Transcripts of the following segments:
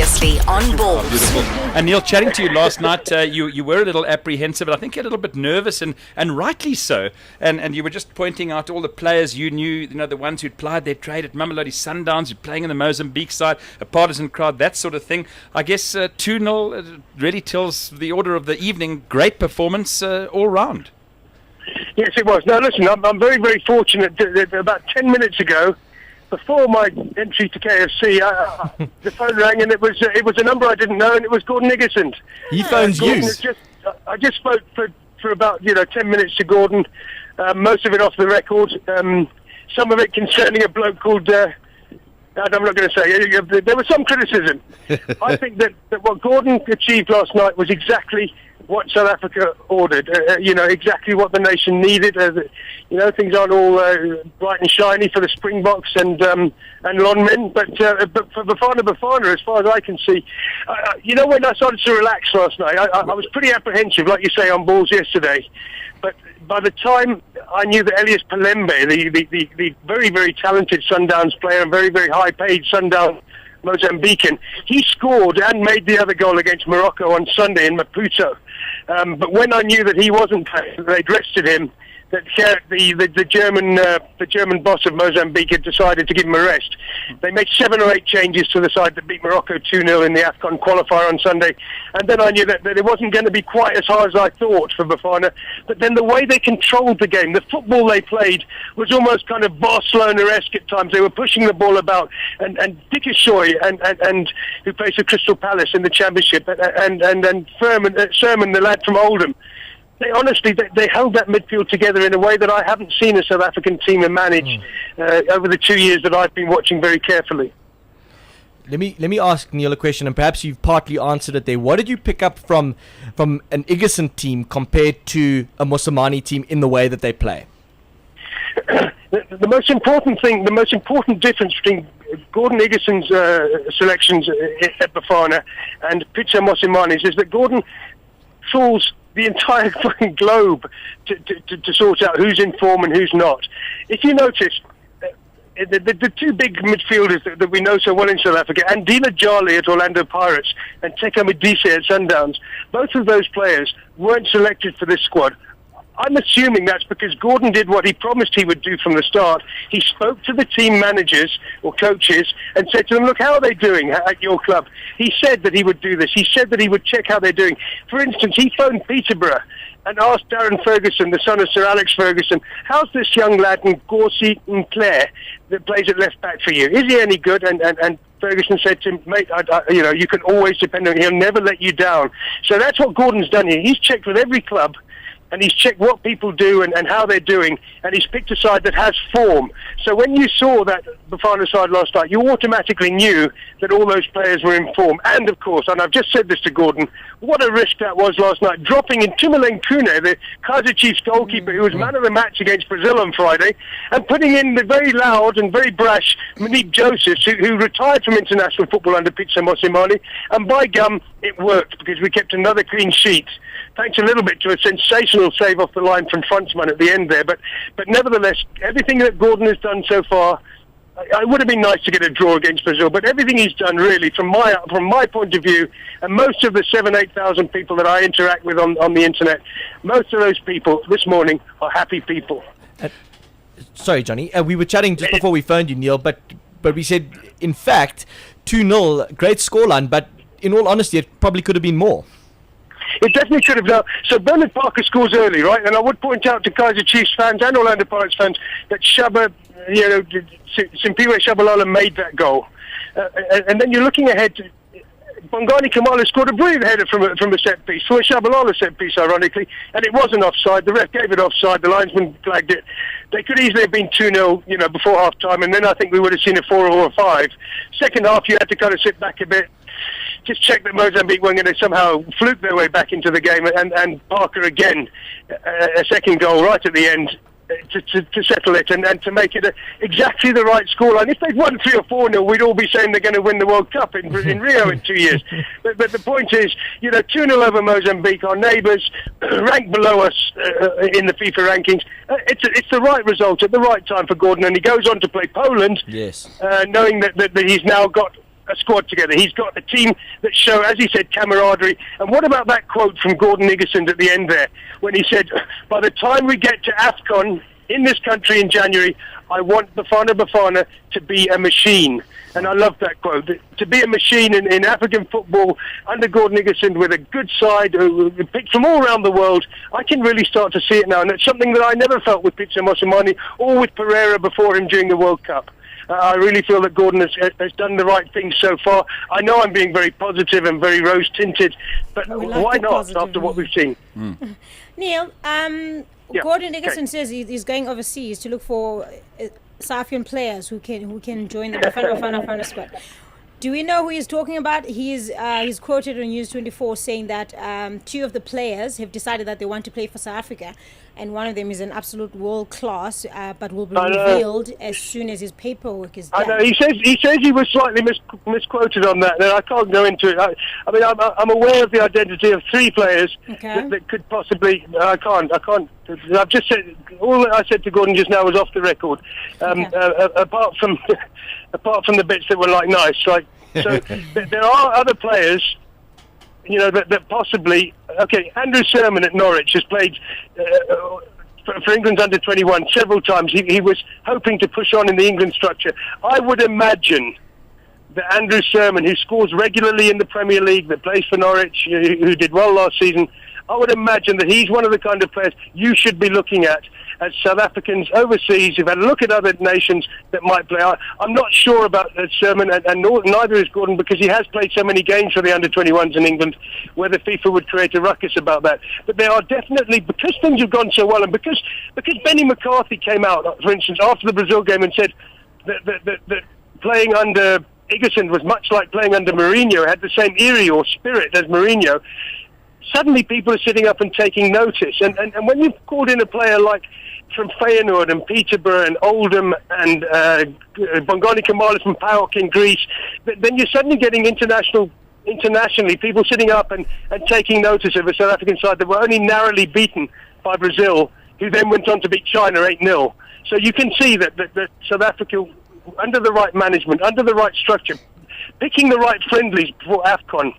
Previously on Balls. Oh, beautiful. And Neal, chatting to you last night, you were a little apprehensive, and I think a little bit nervous, and rightly so. And you were just pointing out all the players you knew, the ones who'd plied their trade at Mamelodi Sundowns, who'd playing in the Mozambique side, a partisan crowd, that sort of thing. I guess 2-0 really tells the order of the evening. Great performance all round. Yes, it was. Now, listen, I'm very, very fortunate that about 10 minutes ago, before my entry to KFC, the phone rang, and it was a number I didn't know, and it was Gordon Iggesund. He phones you. I just spoke for about 10 minutes to Gordon, most of it off the record, some of it concerning a bloke called... I'm not going to say. There was some criticism. I think that what Gordon achieved last night was exactly what South Africa ordered. Exactly what the nation needed. Things aren't all bright and shiny for the Springboks and Lonmen, but for Bafana, as far as I can see, when I started to relax last night, I was pretty apprehensive, like you say, on balls yesterday. But by the time I knew that Elias Palembe, the very, very talented Sundowns player and very, very high-paid Sundowns Mozambican, he scored and made the other goal against Morocco on Sunday in Maputo. But when I knew that he wasn't playing, they'd rested him, that the German boss of Mozambique had decided to give him a rest. They made 7 or 8 changes to the side that beat Morocco 2-0 in the AFCON qualifier on Sunday. And then I knew that it wasn't going to be quite as hard as I thought for Bafana. But then the way they controlled the game, the football they played was almost kind of Barcelona-esque at times. They were pushing the ball about. And Dickershoy, and who plays for Crystal Palace in the Championship, and Sherman, the lad from Oldham, they held that midfield together in a way that I haven't seen a South African team manage over the 2 years that I've been watching very carefully. Let me ask Neal a question, and perhaps you've partly answered it there. What did you pick up from an Iggesund team compared to a Mozambique team in the way that they play? The most important difference between Gordon Iggesund's selections at Bafana and Pitso Mosimani's is that Gordon tools the entire fucking globe to sort out who's in form and who's not. If you notice, the two big midfielders that we know so well in South Africa, Andila Jali at Orlando Pirates and Teko Modise at Sundowns, both of those players weren't selected for this squad. I'm assuming that's because Gordon did what he promised he would do from the start. He spoke to the team managers or coaches and said to them, look, how are they doing at your club? He said that he would do this. He said that he would check how they're doing. For instance, he phoned Peterborough and asked Darren Ferguson, the son of Sir Alex Ferguson, how's this young lad Ngozi Clare that plays at left back for you? Is he any good? And Ferguson said to him, mate, you can always depend on him. He'll never let you down. So that's what Gordon's done here. He's checked with every club, and he's checked what people do and how they're doing, and he's picked a side that has form. So when you saw that Bafana side last night, you automatically knew that all those players were in form. And of course, and I've just said this to Gordon, what a risk that was last night, dropping in Tumeleng Kune, the Kaizer Chiefs goalkeeper who was man of the match against Brazil on Friday, and putting in the very loud and very brash Monique Josephs, who retired from international football under Pitso Mosimane, and by gum, it worked, because we kept another clean sheet. Thanks a little bit to a sensational save off the line from Frontsman at the end there. But nevertheless, everything that Gordon has done so far, it would have been nice to get a draw against Brazil, but everything he's done really, from my point of view, and most of the 7,000-8,000 people that I interact with on the internet, most of those people this morning are happy people. Sorry, Johnny, we were chatting just before we phoned you, Neal, but we said, in fact, 2-0, great scoreline, but in all honesty, it probably could have been more. It definitely could have done. So Bernard Parker scores early, right? And I would point out to Kaizer Chiefs fans and Orlando Pirates fans that Simpiwe Shabalala made that goal. And then you're looking ahead to Bongani Kamala scored a brilliant header from a set piece, for a Shabalala set piece, ironically, and it wasn't offside. The ref gave it offside. The linesman flagged it. They could easily have been 2-0, before half time, and then I think we would have seen a 4 or a 5. Second half, you had to kind of sit back a bit, just check that Mozambique weren't going to somehow fluke their way back into the game, and Parker again, a second goal right at the end to settle it and to make it exactly the right scoreline. If they'd won 3 or 4-0, we'd all be saying they're going to win the World Cup in Rio in 2 years. But the point is, 2-0 over Mozambique, our neighbours, ranked below us in the FIFA rankings. It's the right result at the right time for Gordon, and he goes on to play Poland, yes, knowing that he's now got a squad together. He's got a team that show, as he said, camaraderie. And what about that quote from Gordon Iggesund at the end there, when he said, by the time we get to AFCON in this country in January, I want Bafana to be a machine. And I love that quote. To be a machine in African football under Gordon Iggesund with a good side who picked from all around the world, I can really start to see it now. And it's something that I never felt with Pitso Mosimane or with Pereira before him during the World Cup. I really feel that Gordon has done the right thing so far. I know I'm being very positive and very rose-tinted, but why not after what we've seen? Neil, Gordon Iggesund says he's going overseas to look for South African players who can join the Bafana squad. Do we know who he's talking about? He's quoted on News 24 saying that 2 of the players have decided that they want to play for South Africa, and one of them is an absolute world class, but will be revealed as soon as his paperwork is done. I know. He says he was slightly misquoted on that. I can't go into it. I mean, I'm aware of the identity of 3 players that could possibly. I can't. I've just said all that I said to Gordon just now was off the record. Apart from the bits that were nice, so there are other players, that possibly. Okay, Andrew Sermon at Norwich has played for England's under-21 several times. He was hoping to push on in the England structure. I would imagine that Andrew Sermon, who scores regularly in the Premier League, that plays for Norwich, who did well last season, I would imagine that he's one of the kind of players you should be looking at as South Africans overseas who've had a look at other nations that might play. I'm not sure about Sermon, and neither is Gordon, because he has played so many games for the under-21s in England, whether FIFA would create a ruckus about that. But there are definitely, because things have gone so well, and because Benny McCarthy came out, for instance, after the Brazil game and said that playing under Iggesund was much like playing under Mourinho, had the same eerie or spirit as Mourinho. Suddenly people are sitting up and taking notice. And when you've called in a player like from Feyenoord and Peterborough and Oldham and Bongani Kamalis from PAOK in Greece, then you're suddenly getting internationally people sitting up and taking notice of a South African side that were only narrowly beaten by Brazil, who then went on to beat China 8-0. So you can see that South Africa, under the right management, under the right structure, picking the right friendlies before AFCON,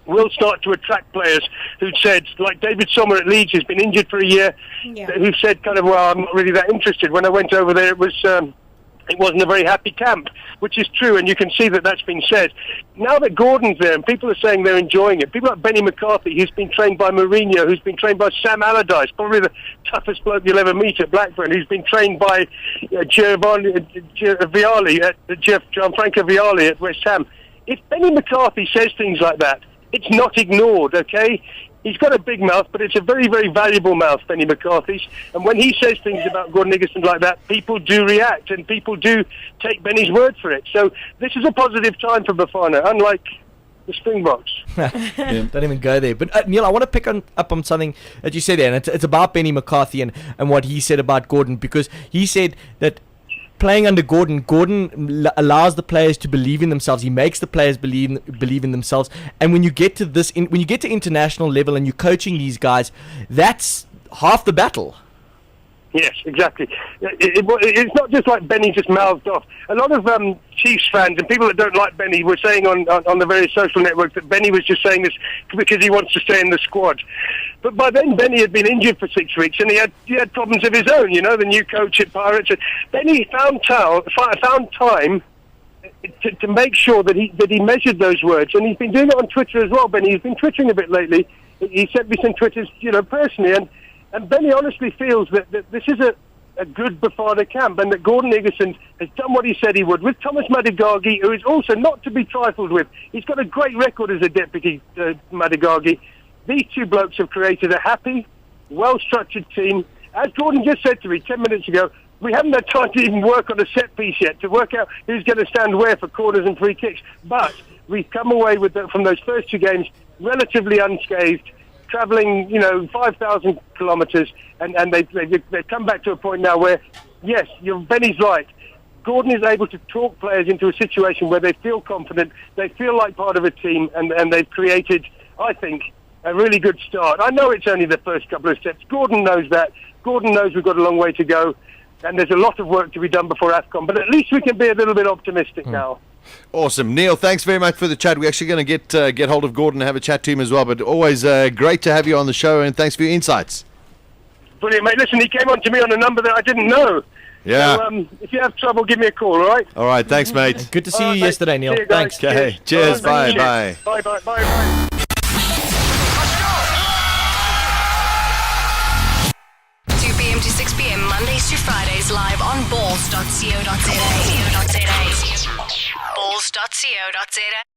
will start to attract players who said, like David Sommer at Leeds, who's been injured for a year, who said well, I'm not really that interested. When I went over there, it wasn't a very happy camp, which is true, and you can see that that's been said. Now that Gordon's there, and people are saying they're enjoying it, people like Benny McCarthy, who's been trained by Mourinho, who's been trained by Sam Allardyce, probably the toughest bloke you'll ever meet at Blackburn, who's been trained by Gianfranco Vialli at West Ham. If Benny McCarthy says things like that, it's not ignored, okay? He's got a big mouth, but it's a very, very valuable mouth, Benny McCarthy's. And when he says things about Gordon Iggesund like that, people do react, and people do take Benny's word for it. So this is a positive time for Bafana, unlike the Springboks. Don't even go there. But Neil, I want to pick up on something that you said there, and it's about Benny McCarthy and what he said about Gordon, because he said that playing under Gordon allows the players to believe in themselves. He makes the players believe in themselves. And when you get to when you get to international level and you're coaching these guys, that's half the battle. Yes, exactly. It's not just like Benny just mouthed off. A lot of Chiefs fans and people that don't like Benny were saying on the various social networks that Benny was just saying this because he wants to stay in the squad. But by then, Benny had been injured for 6 weeks, and he had problems of his own. The new coach at Pirates. Benny found time to make sure that he measured those words, and he's been doing it on Twitter as well. Benny, he's been twittering a bit lately. He sent me some Twitters, personally, and Benny honestly feels that this is a good Bafana camp, and that Gordon Iggesund has done what he said he would with Thomas Madugagi, who is also not to be trifled with. He's got a great record as a deputy, Madugagi. These 2 blokes have created a happy, well-structured team. As Gordon just said to me 10 minutes ago, we haven't had time to even work on a set piece yet, to work out who's going to stand where for corners and free kicks. But we've come away from those first 2 games relatively unscathed, travelling, 5,000 kilometres, and they've come back to a point now where, yes, Benny's right. Gordon is able to talk players into a situation where they feel confident, they feel like part of a team, and they've created, I think, a really good start. I know it's only the first couple of steps. Gordon knows that. Gordon knows we've got a long way to go, and there's a lot of work to be done before AFCON, but at least we can be a little bit optimistic now. Awesome. Neal, thanks very much for the chat. We're actually going to get hold of Gordon and have a chat to him as well, but always great to have you on the show, and thanks for your insights. Brilliant, mate. Listen, he came on to me on a number that I didn't know. Yeah. So, if you have trouble, give me a call, all right? All right, thanks, mate. Good to see All you right, yesterday, Neil. see you guys. Thanks. Okay, cheers. All right, Bye. Bye, bye, bye. 2 p.m. to 6 p.m. Mondays to Fridays live on balls.co.za. Balls.co.za.